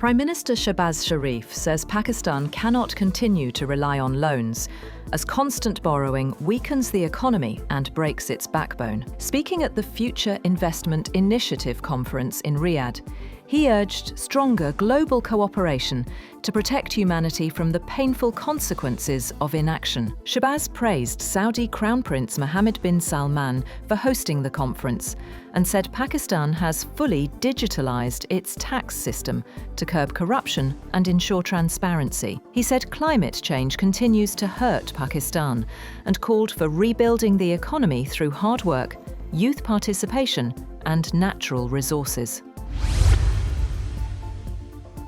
Prime Minister Shehbaz Sharif says Pakistan cannot continue to rely on loans, as constant borrowing weakens the economy and breaks its backbone. Speaking at the Future Investment Initiative conference in Riyadh, he urged stronger global cooperation to protect humanity from the painful consequences of inaction. Shehbaz praised Saudi Crown Prince Mohammed bin Salman for hosting the conference and said Pakistan has fully digitalized its tax system to curb corruption and ensure transparency. He said climate change continues to hurt Pakistan and called for rebuilding the economy through hard work, youth participation, and natural resources.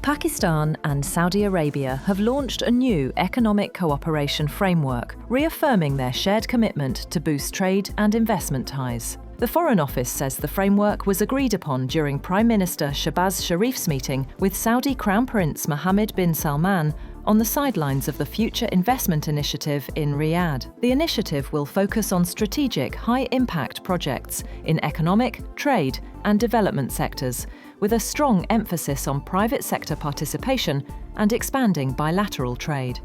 Pakistan and Saudi Arabia have launched a new economic cooperation framework, reaffirming their shared commitment to boost trade and investment ties. The Foreign Office says the framework was agreed upon during Prime Minister Shehbaz Sharif's meeting with Saudi Crown Prince Mohammed bin Salman on the sidelines of the Future Investment Initiative in Riyadh. The initiative will focus on strategic, high-impact projects in economic, trade, and development sectors, with a strong emphasis on private sector participation and expanding bilateral trade.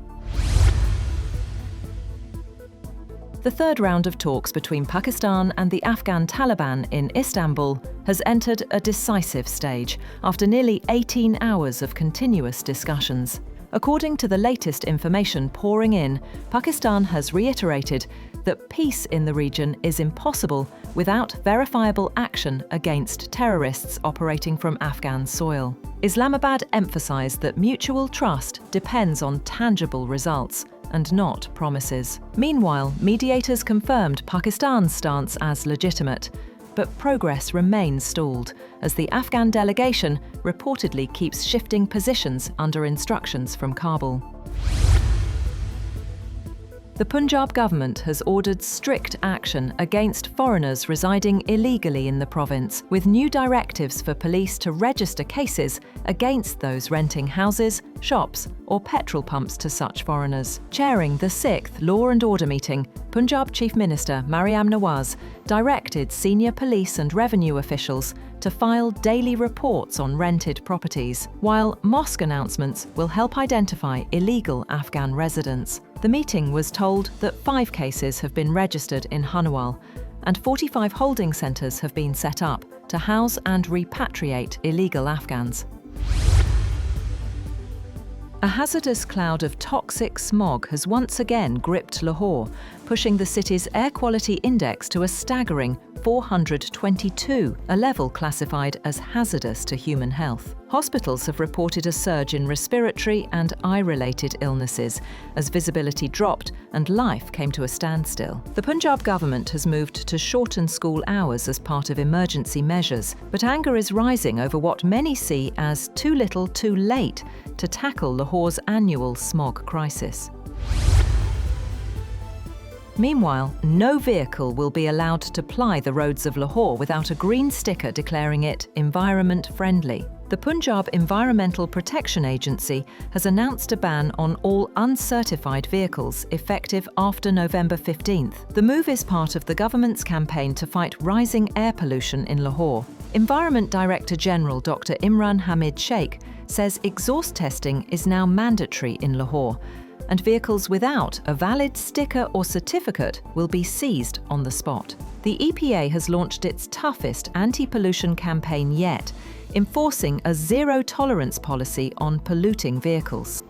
The third round of talks between Pakistan and the Afghan Taliban in Istanbul has entered a decisive stage after nearly 18 hours of continuous discussions. According to the latest information pouring in, Pakistan has reiterated that peace in the region is impossible without verifiable action against terrorists operating from Afghan soil. Islamabad emphasized that mutual trust depends on tangible results and not promises. Meanwhile, mediators confirmed Pakistan's stance as legitimate, but progress remains stalled as the Afghan delegation reportedly keeps shifting positions under instructions from Kabul. The Punjab government has ordered strict action against foreigners residing illegally in the province, with new directives for police to register cases against those renting houses, shops, or petrol pumps to such foreigners. Chairing the 6th Law and Order meeting, Punjab Chief Minister Maryam Nawaz directed senior police and revenue officials to file daily reports on rented properties, while mosque announcements will help identify illegal Afghan residents. The meeting was told that 5 cases have been registered in Hanawal and 45 holding centres have been set up to house and repatriate illegal Afghans. A hazardous cloud of toxic smog has once again gripped Lahore, pushing the city's air quality index to a staggering 422, a level classified as hazardous to human health. Hospitals have reported a surge in respiratory and eye-related illnesses as visibility dropped and life came to a standstill. The Punjab government has moved to shorten school hours as part of emergency measures, but anger is rising over what many see as too little too late to tackle Lahore's annual smog crisis. Meanwhile, no vehicle will be allowed to ply the roads of Lahore without a green sticker declaring it environment-friendly. The Punjab Environmental Protection Agency has announced a ban on all uncertified vehicles effective after November 15th. The move is part of the government's campaign to fight rising air pollution in Lahore. Environment Director General Dr. Imran Hamid Sheikh says exhaust testing is now mandatory in Lahore, and vehicles without a valid sticker or certificate will be seized on the spot. The EPA has launched its toughest anti-pollution campaign yet, enforcing a zero-tolerance policy on polluting vehicles.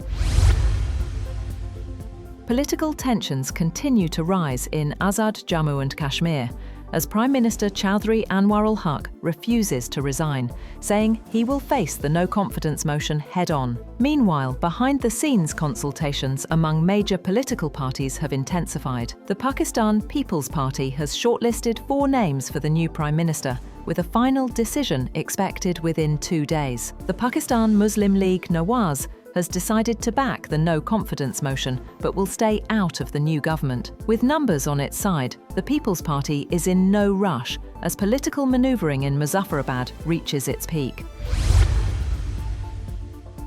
Political tensions continue to rise in Azad Jammu and Kashmir, as Prime Minister Chowdhury Anwar-ul-Haq refuses to resign, saying he will face the no-confidence motion head-on. Meanwhile, behind-the-scenes consultations among major political parties have intensified. The Pakistan People's Party has shortlisted 4 names for the new Prime Minister, with a final decision expected within 2 days. The Pakistan Muslim League Nawaz has decided to back the no-confidence motion, but will stay out of the new government. With numbers on its side, the People's Party is in no rush as political manoeuvring in Muzaffarabad reaches its peak.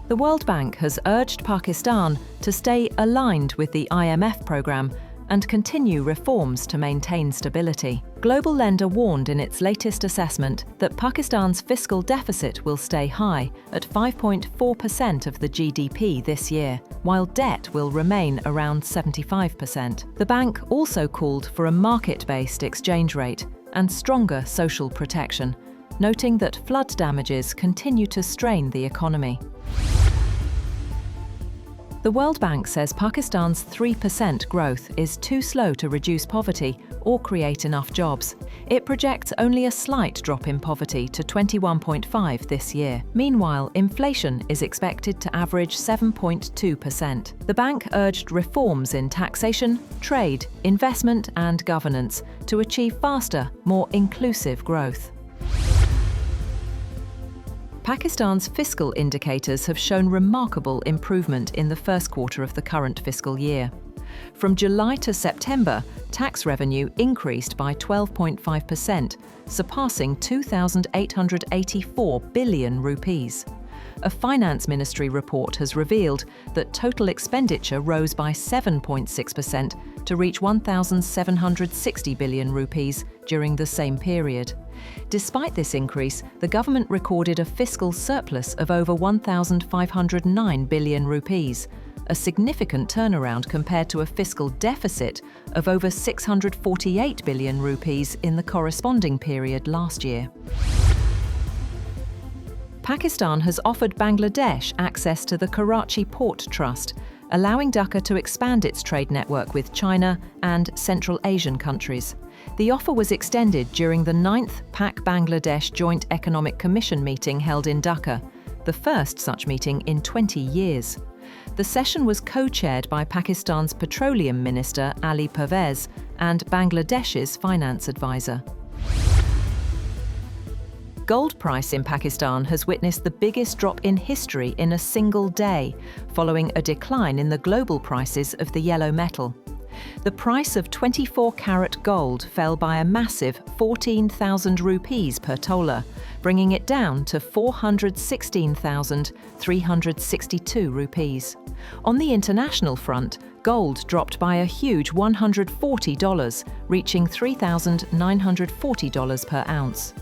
The World Bank has urged Pakistan to stay aligned with the IMF programme and continue reforms to maintain stability. Global Lender warned in its latest assessment that Pakistan's fiscal deficit will stay high at 5.4% of the GDP this year, while debt will remain around 75%. The bank also called for a market-based exchange rate and stronger social protection, noting that flood damages continue to strain the economy. The World Bank says Pakistan's 3% growth is too slow to reduce poverty or create enough jobs. It projects only a slight drop in poverty to 21.5% this year. Meanwhile, inflation is expected to average 7.2%. The bank urged reforms in taxation, trade, investment and governance to achieve faster, more inclusive growth. Pakistan's fiscal indicators have shown remarkable improvement in the first quarter of the current fiscal year. From July to September, tax revenue increased by 12.5%, surpassing 2,884 billion rupees. A Finance Ministry report has revealed that total expenditure rose by 7.6% to reach 1,760 billion rupees during the same period. Despite this increase, the government recorded a fiscal surplus of over 1,509 billion rupees, a significant turnaround compared to a fiscal deficit of over 648 billion rupees in the corresponding period last year. Pakistan has offered Bangladesh access to the Karachi Port Trust, allowing Dhaka to expand its trade network with China and Central Asian countries. The offer was extended during the 9th Pak-Bangladesh Joint Economic Commission meeting held in Dhaka, the first such meeting in 20 years. The session was co-chaired by Pakistan's Petroleum Minister Ali Pervez and Bangladesh's finance advisor. Gold price in Pakistan has witnessed the biggest drop in history in a single day, following a decline in the global prices of the yellow metal. The price of 24-carat gold fell by a massive 14,000 rupees per tola, bringing it down to 416,362 rupees. On the international front, gold dropped by a huge $140, reaching $3,940 per ounce.